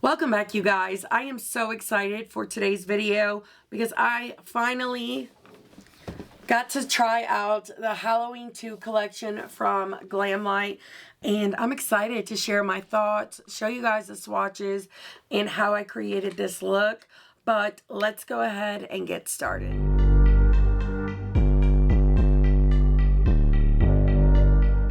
Welcome back, you guys. I am so excited for today's video because I finally got to try out the Halloween 2 collection from Glamlite, and I'm excited to share my thoughts, show you guys the swatches, and how I created this look. But let's go ahead and get started.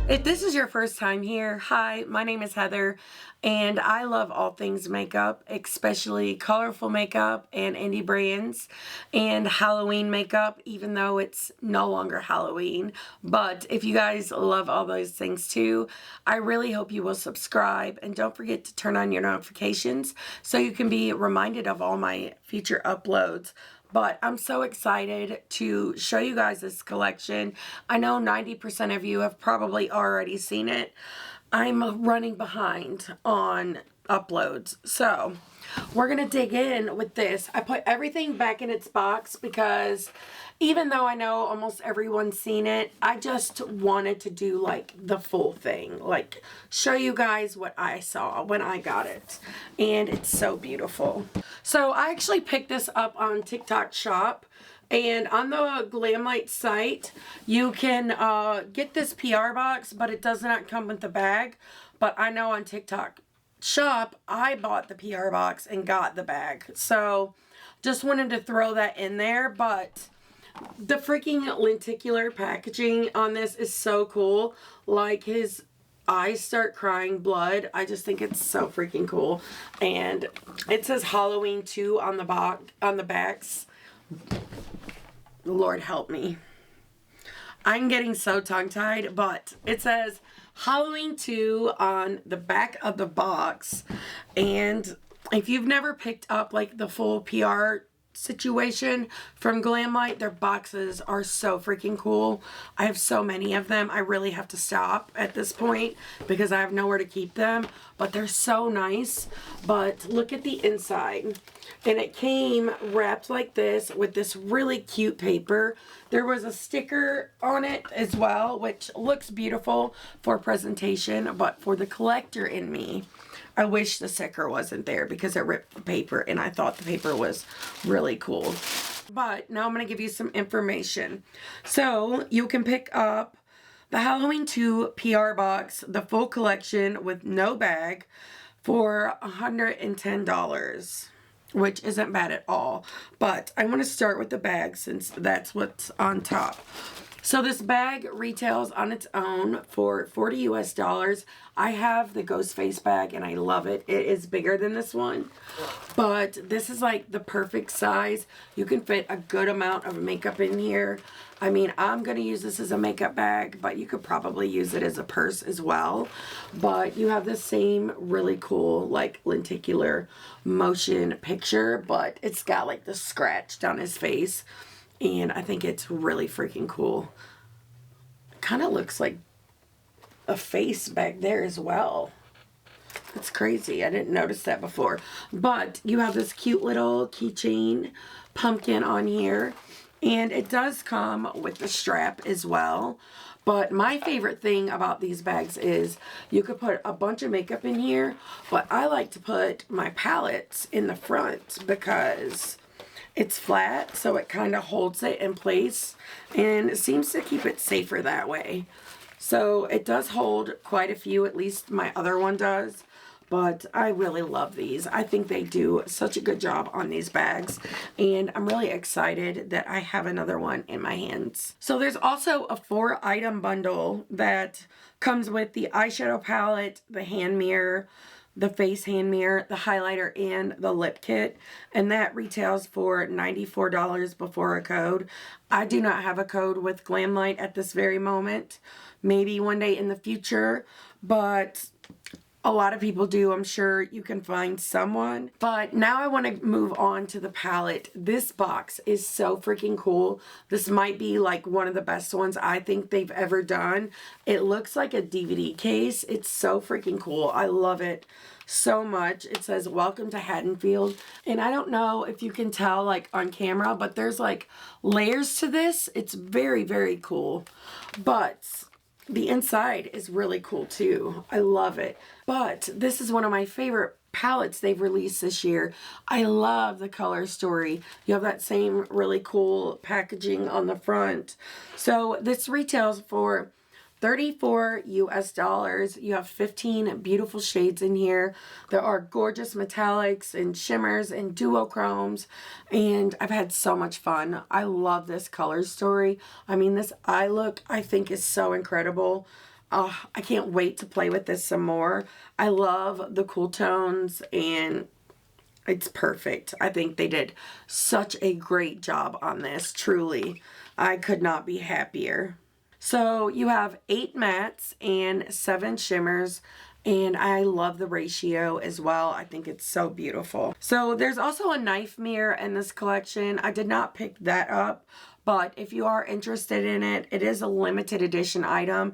If this is your first time here, hi, my name is Heather, and I love all things makeup, especially colorful makeup and indie brands and Halloween makeup, even though it's no longer Halloween. But if you guys love all those things too, I really hope you will subscribe, and don't forget to turn on your notifications so you can be reminded of all my future uploads. But I'm so excited to show you guys this collection. I know 90% of you have probably already seen it. I'm running behind on uploads. So we're going to dig in with this. I put everything back in its box because even though I know almost everyone's seen it, I just wanted to do like the full thing. Like show you guys what I saw when I got it. And it's so beautiful. So I actually picked this up on TikTok Shop. And on the Glamlite site, you can get this PR box, but it does not come with the bag. But I know on TikTok Shop, I bought the PR box and got the bag. So just wanted to throw that in there. But the freaking lenticular packaging on this is so cool. Like his eyes start crying blood. I just think it's so freaking cool. And it says Halloween 2 on the backs. Lord help me. I'm getting so tongue-tied, but it says Halloween 2 on the back of the box. And if you've never picked up like the full PR situation from Glamlite, their boxes are so freaking cool. I have so many of them. I really have to stop at this point because I have nowhere to keep them, but they're so nice. But look at the inside, and it came wrapped like this with this really cute paper. There was a sticker on it as well, which looks beautiful for presentation, but for the collector in me, I wish the sticker wasn't there because it ripped the paper, and I thought the paper was really cool. But now I'm going to give you some information. So you can pick up the Halloween 2 PR box, the full collection with no bag, for $110, which isn't bad at all. But I want to start with the bag since that's what's on top. So this bag retails on its own for $40 US. I have the ghost face bag and I love it. It is bigger than this one, but this is like the perfect size. You can fit a good amount of makeup in here. I mean, I'm going to use this as a makeup bag, but you could probably use it as a purse as well. But you have the same really cool like lenticular motion picture, but it's got like the scratch down his face. And I think it's really freaking cool. Kind of looks like a face back there as well. That's crazy. I didn't notice that before. But you have this cute little keychain pumpkin on here. And it does come with the strap as well. But my favorite thing about these bags is you could put a bunch of makeup in here. But I like to put my palettes in the front because it's flat, so it kind of holds it in place, and it seems to keep it safer that way. So it does hold quite a few, at least my other one does, but I really love these. I think they do such a good job on these bags, and I'm really excited that I have another one in my hands. So there's also a 4-item bundle that comes with the eyeshadow palette, the hand mirror, the face hand mirror, the highlighter, and the lip kit, and that retails for $94 before a code. I do not have a code with Glamlite at this very moment. Maybe one day in the future, but a lot of people do. I'm sure you can find someone. But now I want to move on to the palette. This box is so freaking cool. This might be like one of the best ones I think they've ever done. It looks like a DVD case. It's so freaking cool. I love it so much. It says welcome to Haddonfield, and I don't know if you can tell like on camera, but there's like layers to this. It's very, very cool. But the inside is really cool too. I love it. But this is one of my favorite palettes they've released this year. I love the color story. You have that same really cool packaging on the front. So this retails for $34 US. You have 15 beautiful shades in here. There are gorgeous metallics and shimmers and duochromes, and I've had so much fun. I love this color story. I mean, this eye look I think is so incredible. I can't wait to play with this some more. I love the cool tones and it's perfect. I think they did such a great job on this, truly. I could not be happier. So you have 8 mattes and 7 shimmers, and I love the ratio as well. I think it's so beautiful. So there's also a knife mirror in this collection. I did not pick that up, but if you are interested in it, it is a limited edition item.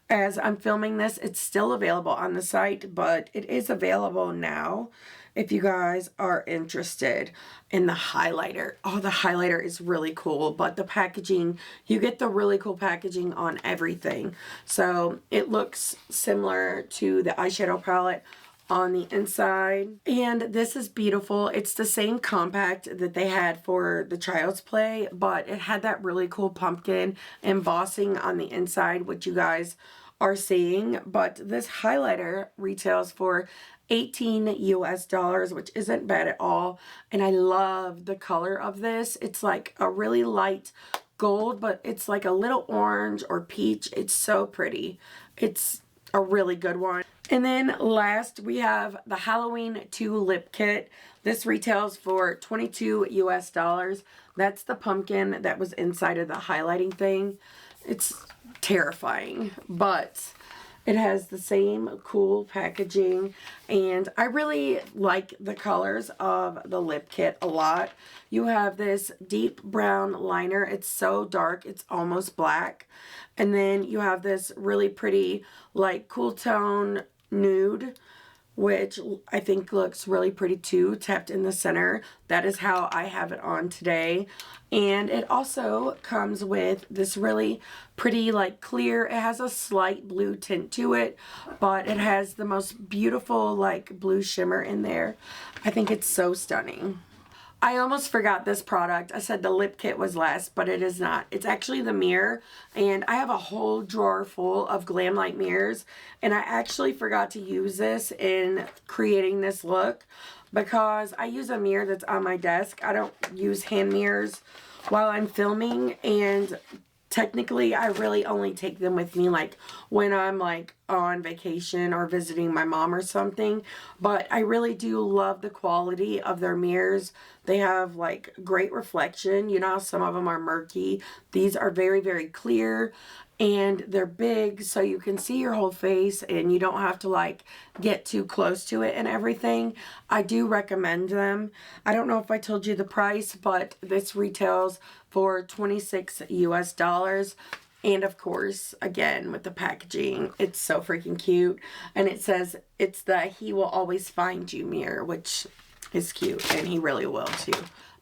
As I'm filming this, it's still available on the site, but it is available now if you guys are interested in the highlighter. Oh, the highlighter is really cool, but the packaging, you get the really cool packaging on everything. So it looks similar to the eyeshadow palette on the inside, and this is beautiful. It's the same compact that they had for the Child's Play, but it had that really cool pumpkin embossing on the inside, which you guys are seeing. But this highlighter retails for $18 US, which isn't bad at all, and I love the color of this. It's like a really light gold, but it's like a little orange or peach. It's so pretty. It's a really good one. And then last we have the Halloween 2 lip kit. This retails for $22 US. That's the pumpkin that was inside of the highlighting thing. It's terrifying, but it has the same cool packaging, and I really like the colors of the lip kit a lot. You have this deep brown liner. It's so dark, it's almost black. And then you have this really pretty, like, cool tone nude, which I think looks really pretty too, tapped in the center. That is how I have it on today. And it also comes with this really pretty, like, clear, it has a slight blue tint to it, but it has the most beautiful, like, blue shimmer in there. I think it's so stunning. I almost forgot this product. I said the lip kit was last, but it is not. It's actually the mirror, and I have a whole drawer full of Glamlite mirrors, and I actually forgot to use this in creating this look because I use a mirror that's on my desk. I don't use hand mirrors while I'm filming, and technically I really only take them with me like when I'm like on vacation or visiting my mom or something. But I really do love the quality of their mirrors. They have like great reflection. You know how some of them are murky. These are very, very clear, and they're big so you can see your whole face and you don't have to like get too close to it and everything. I do recommend them. I don't know if I told you the price, but this retails for $26 US. And of course, again, with the packaging, it's so freaking cute. And it says it's the "He Will Always Find You" mirror, which is cute, and he really will too.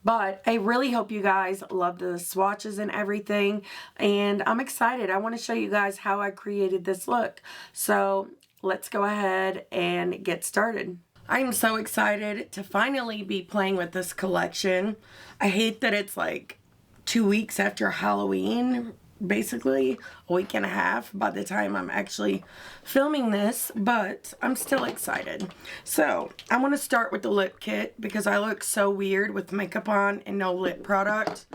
But I really hope you guys love the swatches and everything, and I'm excited. I want to show you guys how I created this look. So let's go ahead and get started. I'm so excited to finally be playing with this collection. I hate that it's like 2 weeks after Halloween, basically a week and a half by the time I'm actually filming this, but I'm still excited. So I want to start with the lip kit because I look so weird with makeup on and no lip product.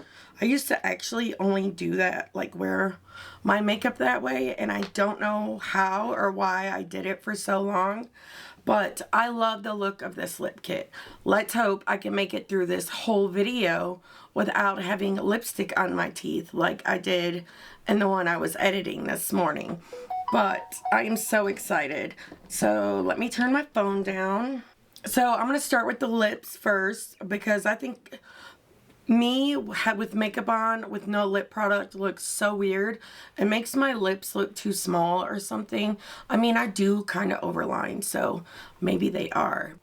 I used to actually only do that, like wear my makeup that way, and I don't know how or why I did it for so long. But I love the look of this lip kit. Let's hope I can make it through this whole video without having lipstick on my teeth like I did in the one I was editing this morning. But I am so excited. So let me turn my phone down. So I'm going to start with the lips first because I think me with makeup on with no lip product looks so weird. It makes my lips look too small or something. I mean, I do kind of overline, so maybe they are.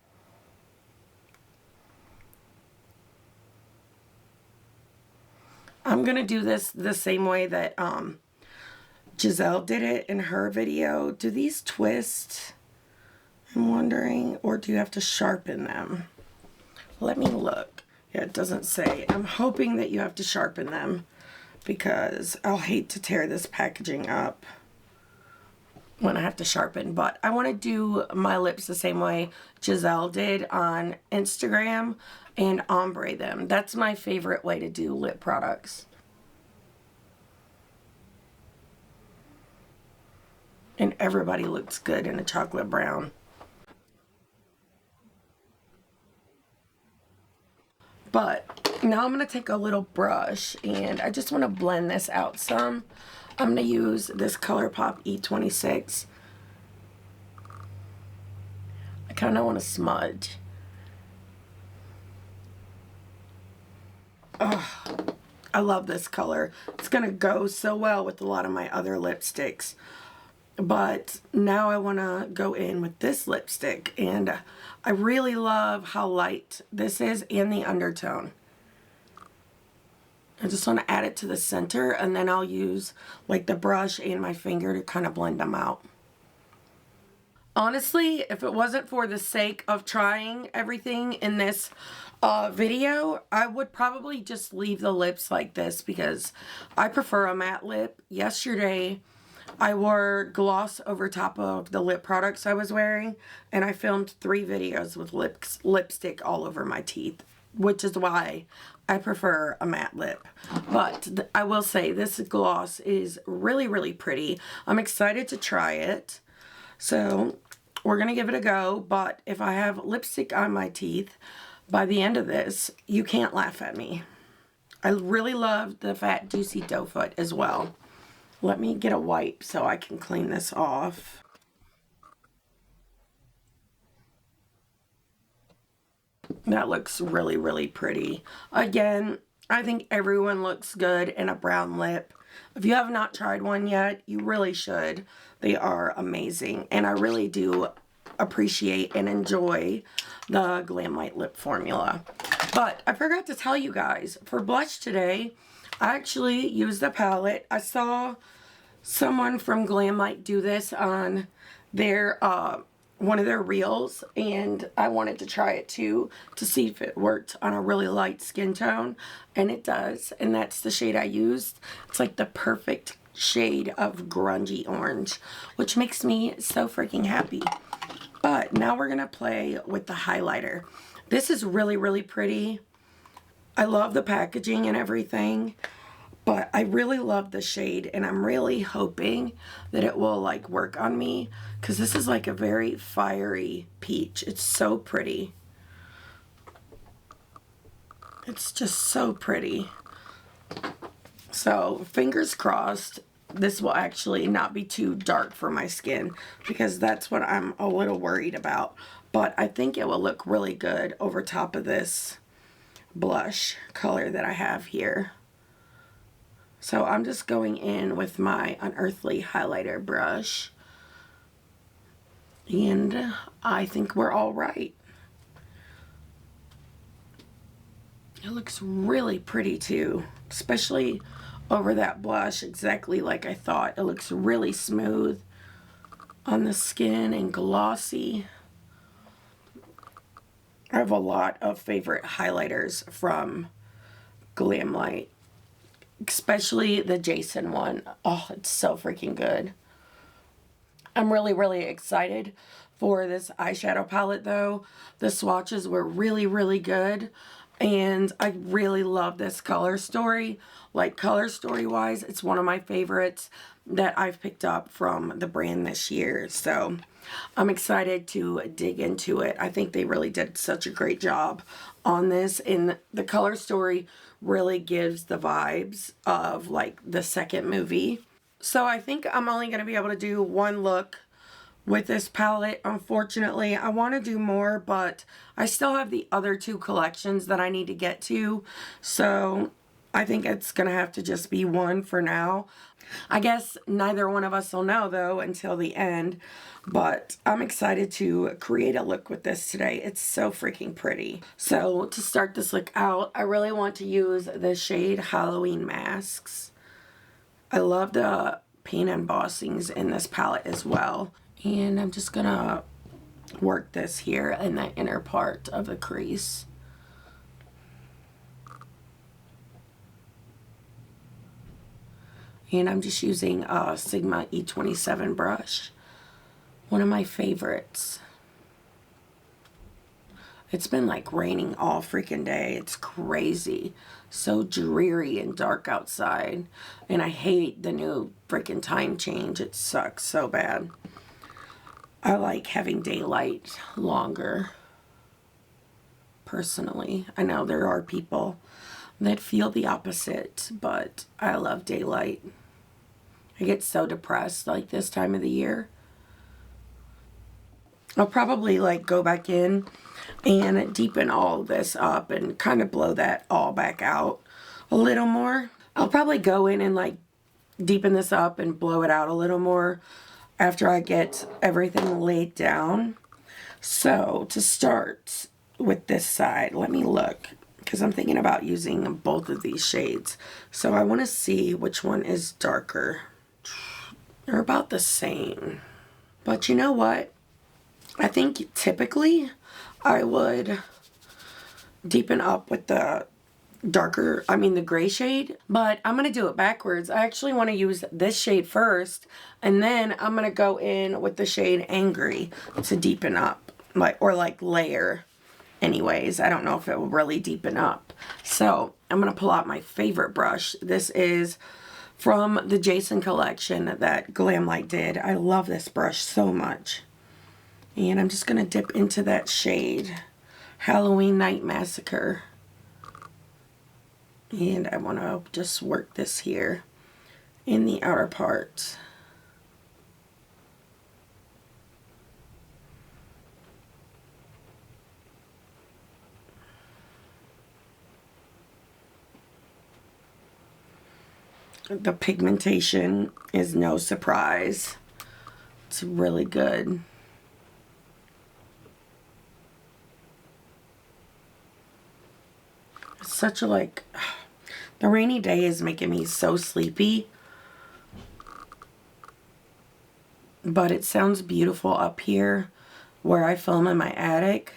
I'm gonna do this the same way that Giselle did it in her video. Do these twist? I'm wondering, or do you have to sharpen them? Let me look. Yeah, it doesn't say. I'm hoping that you have to sharpen them because I'll hate to tear this packaging up when I have to sharpen. But I want to do my lips the same way Giselle did on Instagram and ombre them. That's my favorite way to do lip products. And everybody looks good in a chocolate brown. But now I'm going to take a little brush and I just want to blend this out some. I'm going to use this ColourPop E26. I kind of want to smudge. Oh, I love this color. It's going to go so well with a lot of my other lipsticks. But now I want to go in with this lipstick, and I really love how light this is and the undertone. I just want to add it to the center, and then I'll use like the brush and my finger to kind of blend them out. Honestly, if it wasn't for the sake of trying everything in this video, I would probably just leave the lips like this because I prefer a matte lip. Yesterday, I wore gloss over top of the lip products I was wearing, and I filmed 3 videos with lipstick all over my teeth, which is why I prefer a matte lip. But I will say this gloss is really, really pretty. I'm excited to try it. So we're going to give it a go, but if I have lipstick on my teeth by the end of this, you can't laugh at me. I really love the Fat Juicy Doe Foot as well. Let me get a wipe so I can clean this off. That looks really, really pretty. Again, I think everyone looks good in a brown lip. If you have not tried one yet, you really should. They are amazing. And I really do appreciate and enjoy the Glamlite lip formula. But I forgot to tell you guys, for blush today, I actually used the palette. I saw someone from Glamlite do this on their one of their reels, and I wanted to try it too to see if it worked on a really light skin tone, and it does. And that's the shade I used. It's like the perfect shade of grungy orange, which makes me so freaking happy. But now we're gonna play with the highlighter. This is really, really pretty. I love the packaging and everything, but I really love the shade, and I'm really hoping that it will like work on me because this is like a very fiery peach. It's so pretty. It's just so pretty. So fingers crossed this will actually not be too dark for my skin because that's what I'm a little worried about. But I think it will look really good over top of this blush color that I have here. So I'm just going in with my Unearthly highlighter brush, and I think we're all right. It looks really pretty too, especially over that blush, exactly like I thought. It looks really smooth on the skin and glossy. I have a lot of favorite highlighters from Glamlite, especially the Jason one. Oh, it's so freaking good. I'm really, really excited for this eyeshadow palette though. The swatches were really, really good. And I really love this color story. Like color story wise, it's one of my favorites that I've picked up from the brand this year. So I'm excited to dig into it. I think they really did such a great job on this. And the color story really gives the vibes of like the second movie. So I think I'm only going to be able to do one look with this palette. Unfortunately, I want to do more, but I still have the other 2 collections that I need to get to. So I think it's going to have to just be one for now. I guess neither one of us will know though until the end. But I'm excited to create a look with this today. It's so freaking pretty. So to start this look out, I really want to use the shade Halloween Masks. I love the paint embossings in this palette as well. And I'm just gonna work this here in the inner part of the crease. And I'm just using a Sigma E27 brush. One of my favorites. It's been like raining all freaking day. It's crazy. So dreary and dark outside. And I hate the new freaking time change. It sucks so bad. I like having daylight longer. Personally. I know there are people that feel the opposite, but I love daylight. I get so depressed like this time of the year. I'll probably like go back in and deepen all this up and kind of blow that all back out a little more. I'll probably go in and like deepen this up and blow it out a little more after I get everything laid down. So to start with this side, let me look, because I'm thinking about using both of these shades. So I want to see which one is darker. They're about the same. But you know what? I think typically I would deepen up with the darker, the gray shade, but I'm going to do it backwards. I actually want to use this shade first, and then I'm going to go in with the shade Angry to deepen up, like layer. Anyways, I don't know if it will really deepen up. So I'm going to pull out my favorite brush. This is from the Jason collection that Glamlite did. I love this brush so much. And I'm just going to dip into that shade, Halloween Night Massacre. And I want to just work this here in the outer part. The pigmentation is no surprise. It's really good. It's such a the rainy day is making me so sleepy. But it sounds beautiful up here where I film in my attic,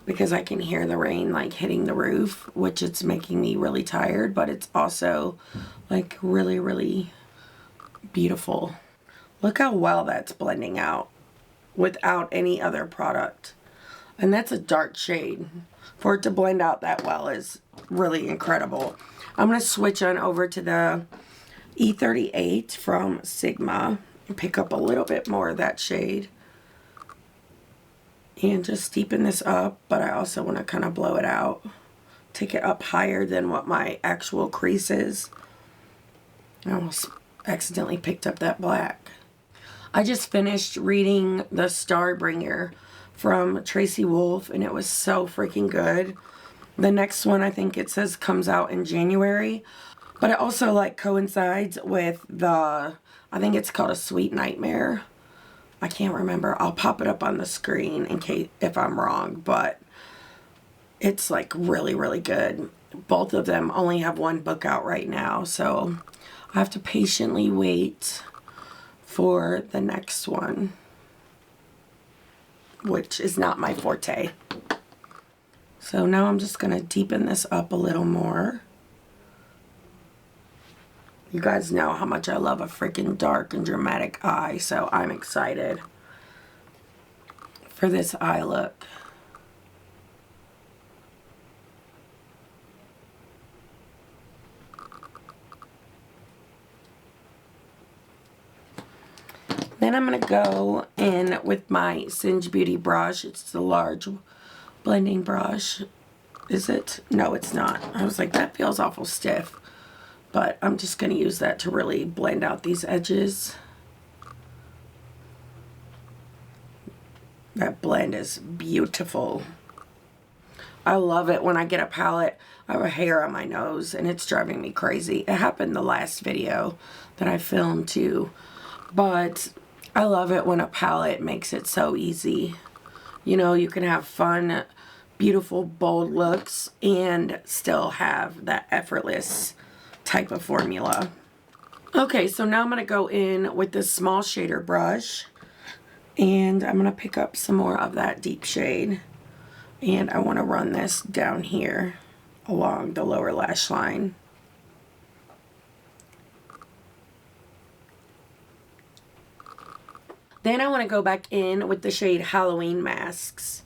because I can hear the rain like hitting the roof, which it's making me really tired, but it's also like really, really beautiful. Look how well that's blending out without any other product. And that's a dark shade. For it to blend out that well is really incredible. I'm going to switch on over to the E38 from Sigma and pick up a little bit more of that shade. And just deepen this up, but I also want to kind of blow it out. Take it up higher than what my actual crease is. I almost accidentally picked up that black. I just finished reading The Starbringer from Tracy Wolff, and it was so freaking good. The next one, I think it says, comes out in January. But it also like coincides with the, I think it's called A Sweet Nightmare. I can't remember. I'll pop it up on the screen in case if I'm wrong, but it's like really, really good. Both of them only have one book out right now, so I have to patiently wait for the next one, which is not my forte. So now I'm just going to deepen this up a little more. You guys know how much I love a freaking dark and dramatic eye, so I'm excited for this eye look. Then I'm going to go in with my Singe Beauty brush. It's the large blending brush. Is it? No, it's not. I was like, that feels awful stiff. But I'm just going to use that to really blend out these edges. That blend is beautiful. I love it when I get a palette. I have a hair on my nose and it's driving me crazy. It happened the last video that I filmed too. But I love it when a palette makes it so easy. You know, you can have fun, beautiful, bold looks and still have that effortless type of formula. Okay, so now I'm going to go in with this small shader brush And I'm going to pick up some more of that deep shade. And I want to run this down here along the lower lash line. Then I want to go back in with the shade Halloween Masks.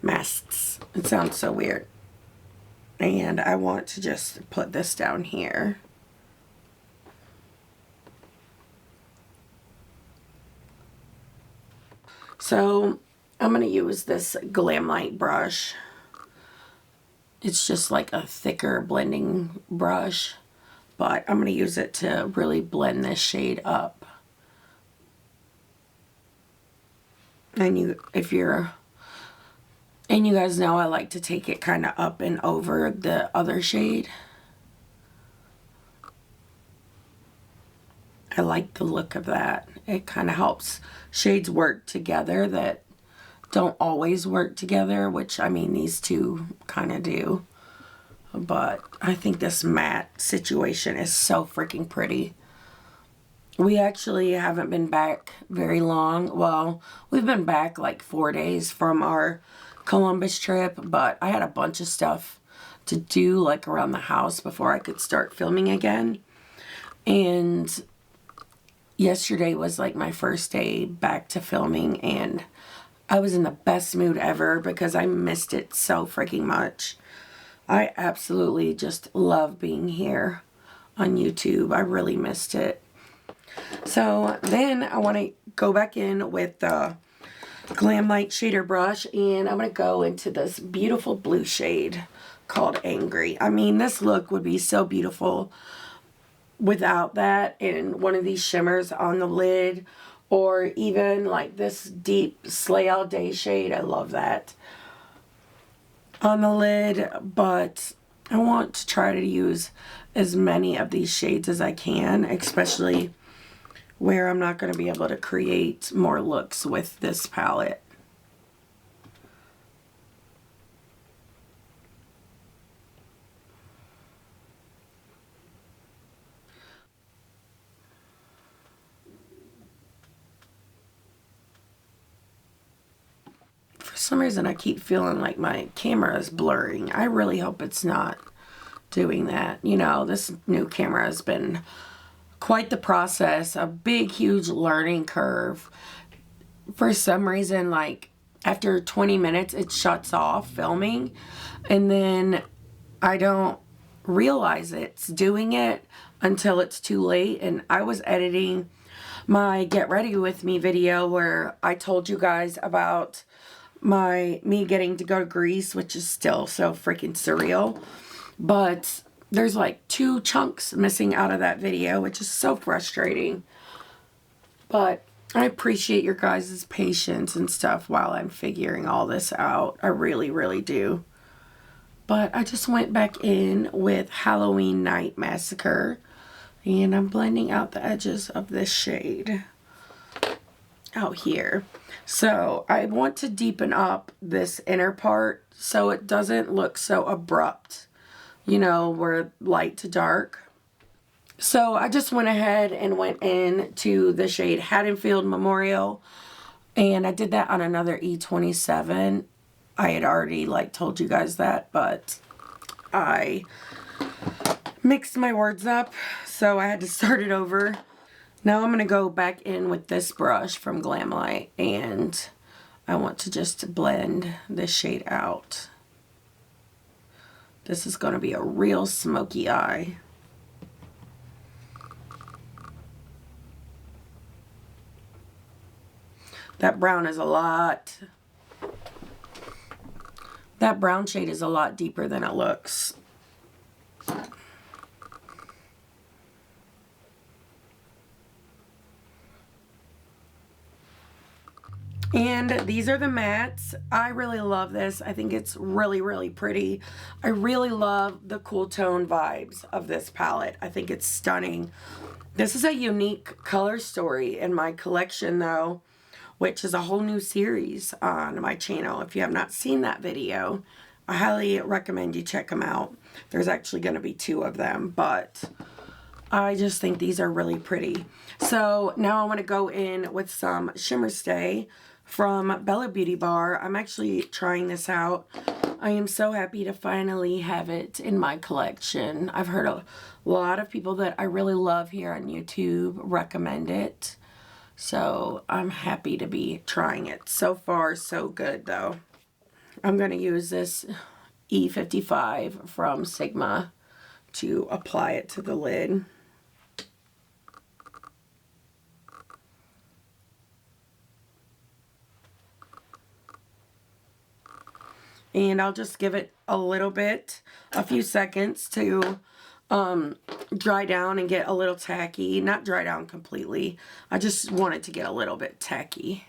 It sounds so weird. And I want to just put this down here. So I'm going to use this Glamlite brush. It's just like a thicker blending brush, but I'm going to use it to really blend this shade up. And you guys know I like to take it kind of up and over the other shade. I like the look of that. It kind of helps shades work together that don't always work together, which I mean these two kind of do. But I think this matte situation is so freaking pretty. We actually haven't been back very long. Well, we've been back like 4 days from our Columbus trip, but I had a bunch of stuff to do like around the house before I could start filming again. And yesterday was like my first day back to filming, and I was in the best mood ever because I missed it so freaking much. I absolutely just love being here on YouTube. I really missed it. So then I want to go back in with the Glamlite shader brush, and I'm going to go into this beautiful blue shade called Angry. I mean, this look would be so beautiful without that, and one of these shimmers on the lid, or even like this deep Slay All Day shade. I love that on the lid, but I want to try to use as many of these shades as I can, especially where I'm not going to be able to create more looks with this palette. For some reason I keep feeling like my camera is blurring. I really hope it's not doing that. You know, this new camera has been quite the process, a big, huge learning curve. For some reason, like after 20 minutes, it shuts off filming, and then I don't realize it's doing it until it's too late. And I was editing my Get Ready With Me video where I told you guys about me getting to go to Greece, which is still so freaking surreal. But there's like 2 chunks missing out of that video, which is so frustrating. But I appreciate your guys' patience and stuff while I'm figuring all this out. I really, really do. But I just went back in with Halloween Night Massacre, and I'm blending out the edges of this shade out here. So I want to deepen up this inner part so it doesn't look so abrupt. You know, we're light to dark. So I just went ahead and went into the shade Haddonfield Memorial, and I did that on another E27. I had already like told you guys that, but I mixed my words up, so I had to start it over. Now I'm going to go back in with this brush from Glamlite, and I want to just blend this shade out. This is going to be a real smoky eye. That brown is a lot. That brown shade is a lot deeper than it looks. And these are the mattes. I really love this. I think it's really, really pretty. I really love the cool tone vibes of this palette. I think it's stunning. This is a unique color story in my collection though, which is a whole new series on my channel. If you have not seen that video, I highly recommend you check them out. There's actually going to be 2 of them, but I just think these are really pretty. So now I want to go in with some Shimmer Stay from Bella Beauty Bar. I'm actually trying this out. I am so happy to finally have it in my collection. I've heard a lot of people that I really love here on YouTube recommend it. So I'm happy to be trying it. So far, so good though. I'm going to use this E55 from Sigma to apply it to the lid. And I'll just give it a little bit, a few seconds to dry down and get a little tacky. Not dry down completely. I just want it to get a little bit tacky.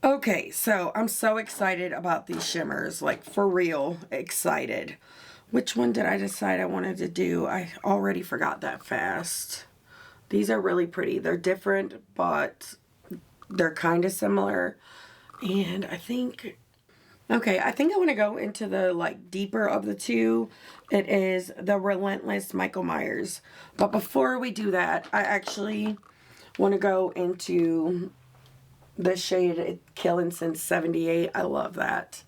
Okay, so I'm so excited about these shimmers, like for real excited. Which one did I decide I wanted to do? I already forgot that fast. These are really pretty. They're different, but they're kind of similar. And I think... okay, I think I want to go into the like deeper of the two. It is the Relentless Michael Myers. But before we do that, I actually want to go into the shade Killing Since 78. I love that.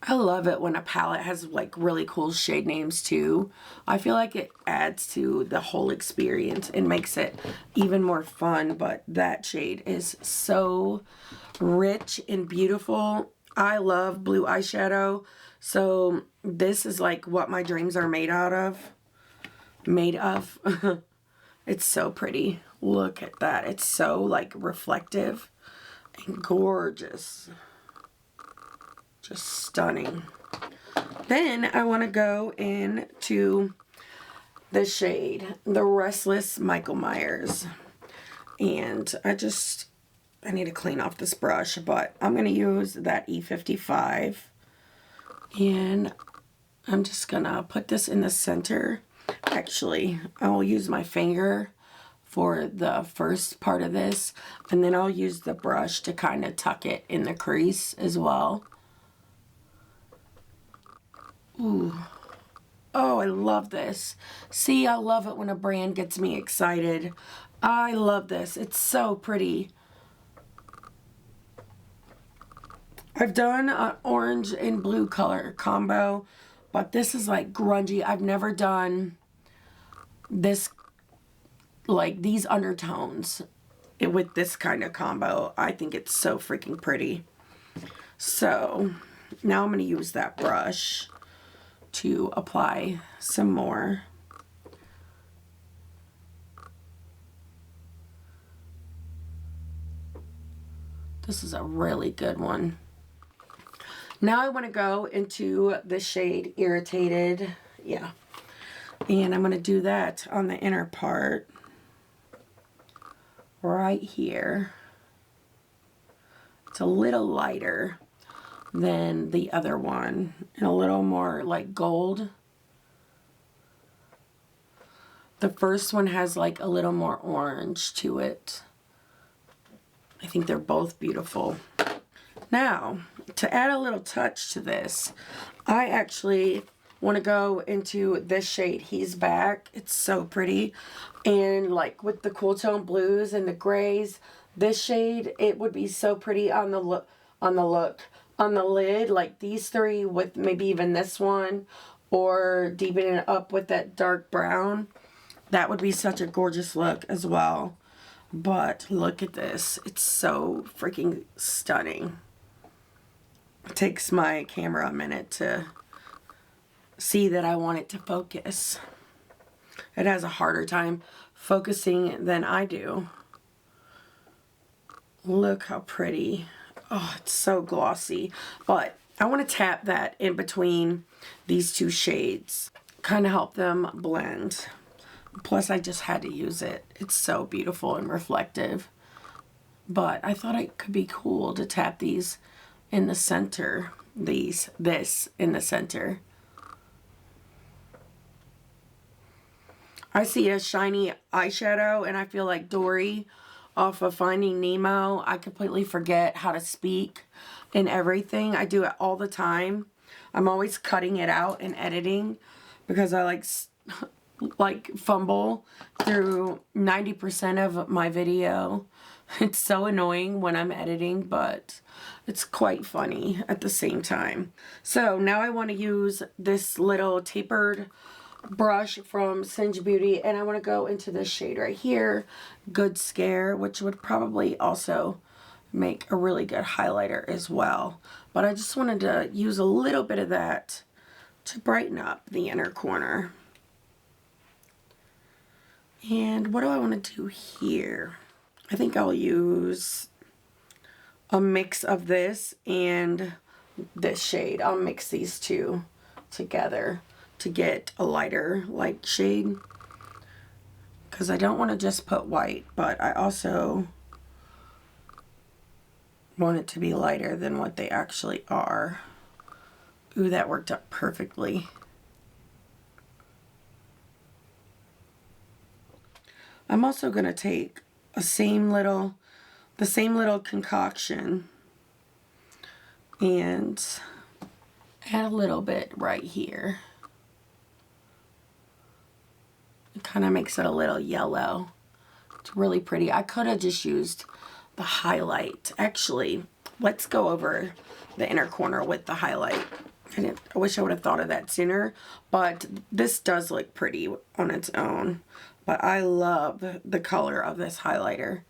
I love it when a palette has like really cool shade names too. I feel like it adds to the whole experience and makes it even more fun. But that shade is so rich and beautiful. I love blue eyeshadow. So this is like what my dreams are made out of. It's so pretty. Look at that. It's so like reflective and gorgeous. Just stunning. Then I want to go into the shade, the Restless Michael Myers. And I need to clean off this brush, but I'm going to use that E55. And I'm just going to put this in the center. Actually, I'll use my finger for the first part of this. And then I'll use the brush to kind of tuck it in the crease as well. Ooh. Oh, I love this. See, I love it when a brand gets me excited. I love this. It's so pretty. I've done an orange and blue color combo, but this is like grungy. I've never done this, like these undertones with this kind of combo. I think it's so freaking pretty. So now I'm going to use that brush to apply some more. This is a really good one. Now I want to go into the shade Irritated. Yeah. And I'm going to do that on the inner part. Right here. It's a little lighter than the other one. And a little more like gold. The first one has like a little more orange to it. I think they're both beautiful. Now, to add a little touch to this, I actually want to go into this shade, He's Back. It's so pretty. And like with the cool tone blues and the grays, this shade, it would be so pretty on the lid, like these three with maybe even this one, or deepening it up with that dark brown. That would be such a gorgeous look as well. But look at this. It's so freaking stunning. It takes my camera a minute to see that I want it to focus. It has a harder time focusing than I do. Look how pretty. Oh, it's so glossy. But I want to tap that in between these two shades. Kind of help them blend. Plus, I just had to use it. It's so beautiful and reflective. But I thought it could be cool to tap these in the center. This in the center. I see a shiny eyeshadow and I feel like Dory off of Finding Nemo. I completely forget how to speak and everything. I do it all the time. I'm always cutting it out and editing. because I like fumble through 90% of my video. It's so annoying when I'm editing, but it's quite funny at the same time. So now I want to use this little tapered brush from Singe Beauty, and I want to go into this shade right here, Good Scare, which would probably also make a really good highlighter as well. But I just wanted to use a little bit of that to brighten up the inner corner. And what do I want to do here? I think I'll use a mix of this and this shade. I'll mix these two together to get a lighter light shade, because I don't want to just put white, but I also want it to be lighter than what they actually are. Ooh, that worked out perfectly. I'm also going to take the same little concoction and add a little bit right here. It kind of makes it a little yellow. It's really pretty. I could have just used the highlight. Actually, let's go over the inner corner with the highlight. I wish I would have thought of that sooner, but this does look pretty on its own. But I love the color of this highlighter.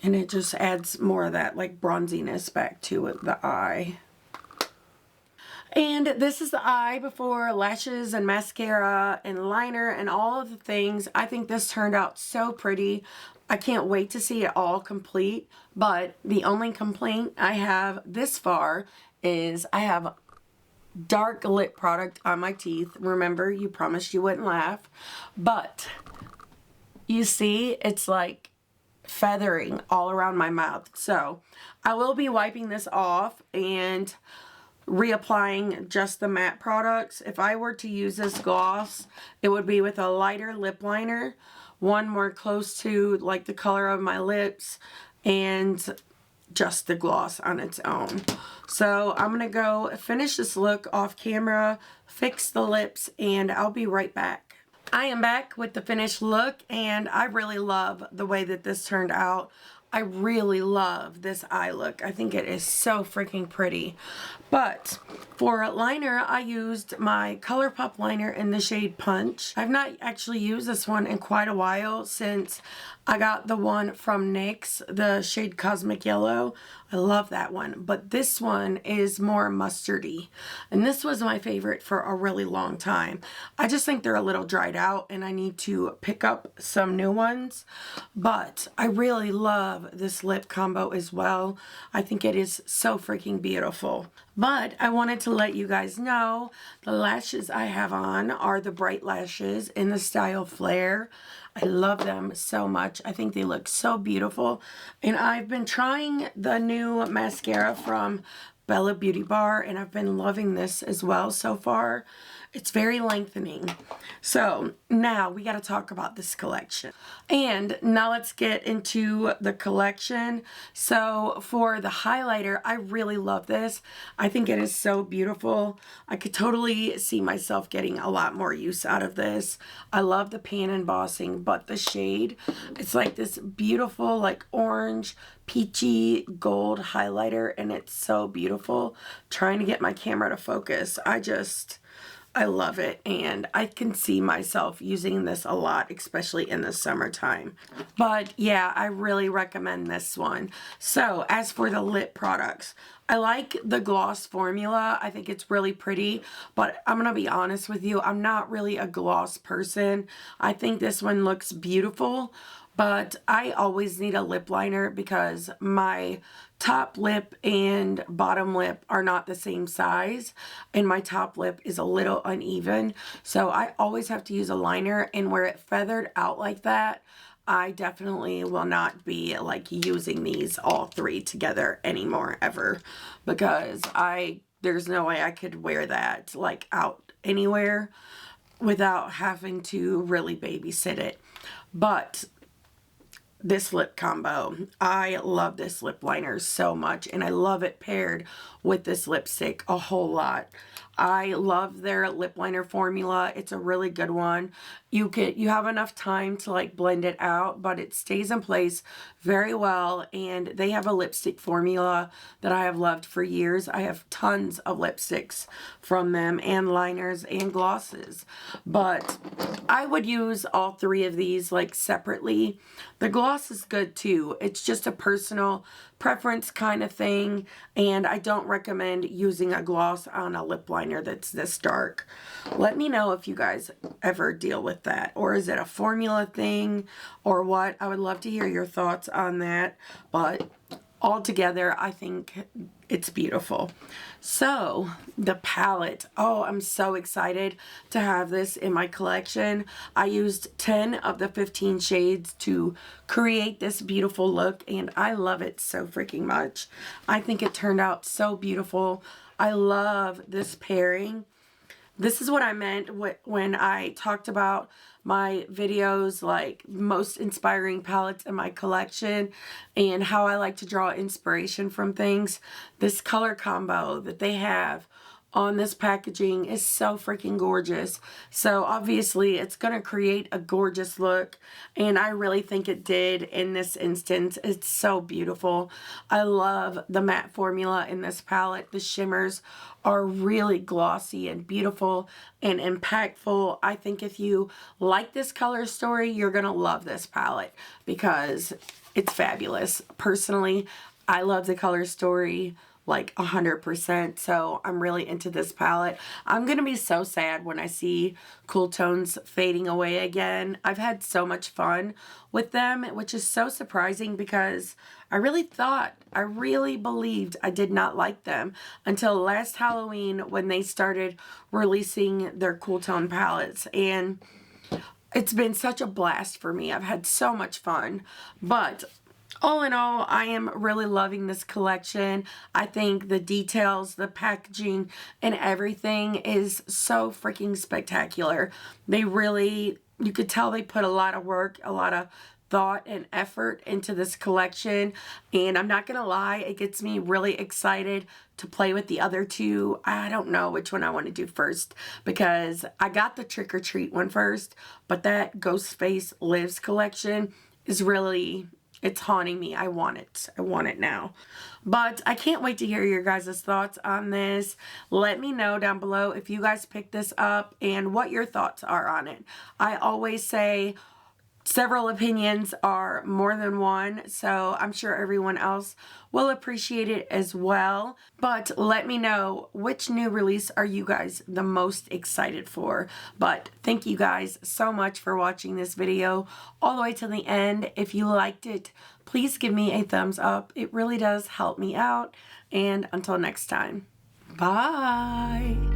And it just adds more of that like bronziness back to the eye. And this is the eye before lashes and mascara and liner and all of the things. I think this turned out so pretty. I can't wait to see it all complete. But the only complaint I have this far is I have dark lip product on my teeth. Remember, you promised you wouldn't laugh. But you see, it's like feathering all around my mouth. So I will be wiping this off and reapplying just the matte products. If I were to use this gloss, it would be with a lighter lip liner, one more close to like the color of my lips, and just the gloss on its own. So I'm gonna go finish this look off camera, fix the lips, and I'll be right back. I am back with the finished look, and I really love the way that this turned out. I really love this eye look. I think it is so freaking pretty. But for liner, I used my ColourPop liner in the shade Punch. I've not actually used this one in quite a while since I got the one from NYX, the shade Cosmic Yellow. I love that one. But this one is more mustardy. And this was my favorite for a really long time. I just think they're a little dried out and I need to pick up some new ones. But I really love this lip combo as well. I think it is so freaking beautiful. But I wanted to let you guys know the lashes I have on are the Bright Lashes in the style Flare. I love them so much. I think they look so beautiful. And I've been trying the new mascara from Bella Beauty Bar, and I've been loving this as well so far. It's very lengthening. So now we got to talk about this collection. And now let's get into the collection. So for the highlighter, I really love this. I think it is so beautiful. I could totally see myself getting a lot more use out of this. I love the pan embossing, but the shade, it's like this beautiful like orange peachy gold highlighter, and it's so beautiful. Trying to get my camera to focus. I love it, and I can see myself using this a lot, especially in the summertime. But yeah, I really recommend this one. So as for the lip products, I like the gloss formula. I think it's really pretty, but I'm gonna be honest with you, I'm not really a gloss person. I think this one looks beautiful, but I always need a lip liner because my top lip and bottom lip are not the same size, and my top lip is a little uneven, so I always have to use a liner. And where it feathered out like that, I definitely will not be like using these all three together anymore ever, because there's no way I could wear that like out anywhere without having to really babysit it. But this lip combo, I love this lip liner so much, and I love it paired with this lipstick a whole lot. I love their lip liner formula. It's a really good one. You have enough time to like blend it out, but it stays in place very well. And they have a lipstick formula that I have loved for years. I have tons of lipsticks from them, and liners and glosses. But I would use all three of these like separately. The gloss is good too. It's just a personal preference kind of thing, and I don't recommend using a gloss on a lip liner that's this dark. Let me know if you guys ever deal with that, or is it a formula thing or what? I would love to hear your thoughts on that, but altogether I think it's beautiful. So the palette, oh, I'm so excited to have this in my collection. I used 10 of the 15 shades to create this beautiful look, and I love it so freaking much. I think it turned out so beautiful. I love this pairing. This is what I meant when I talked about my videos, like most inspiring palettes in my collection and how I like to draw inspiration from things. This color combo that they have on this packaging is so freaking gorgeous. So obviously it's going to create a gorgeous look, and I really think it did in this instance. It's so beautiful. I love the matte formula in this palette. The shimmers are really glossy and beautiful and impactful. I think if you like this color story, you're going to love this palette because it's fabulous. Personally, I love the color story like 100%, so I'm really into this palette. I'm gonna be so sad when I see Cool Tones fading away again. I've had so much fun with them, which is so surprising because I really believed I did not like them until last Halloween when they started releasing their Cool Tone palettes, and it's been such a blast for me. I've had so much fun, but all in all, I am really loving this collection. I think the details, the packaging, and everything is so freaking spectacular. They really, you could tell they put a lot of work, a lot of thought and effort into this collection, and I'm not gonna lie, it gets me really excited to play with the other two. I don't know which one I want to do first because I got the Trick or Treat one first, but that Ghostface Lives collection is really, it's haunting me. I want it. I want it now. But I can't wait to hear your guys' thoughts on this. Let me know down below if you guys picked this up and what your thoughts are on it. I always say several opinions are more than one, so I'm sure everyone else will appreciate it as well. But let me know, which new release are you guys the most excited for? But thank you guys so much for watching this video all the way to the end. If you liked it, please give me a thumbs up. It really does help me out. And until next time, bye.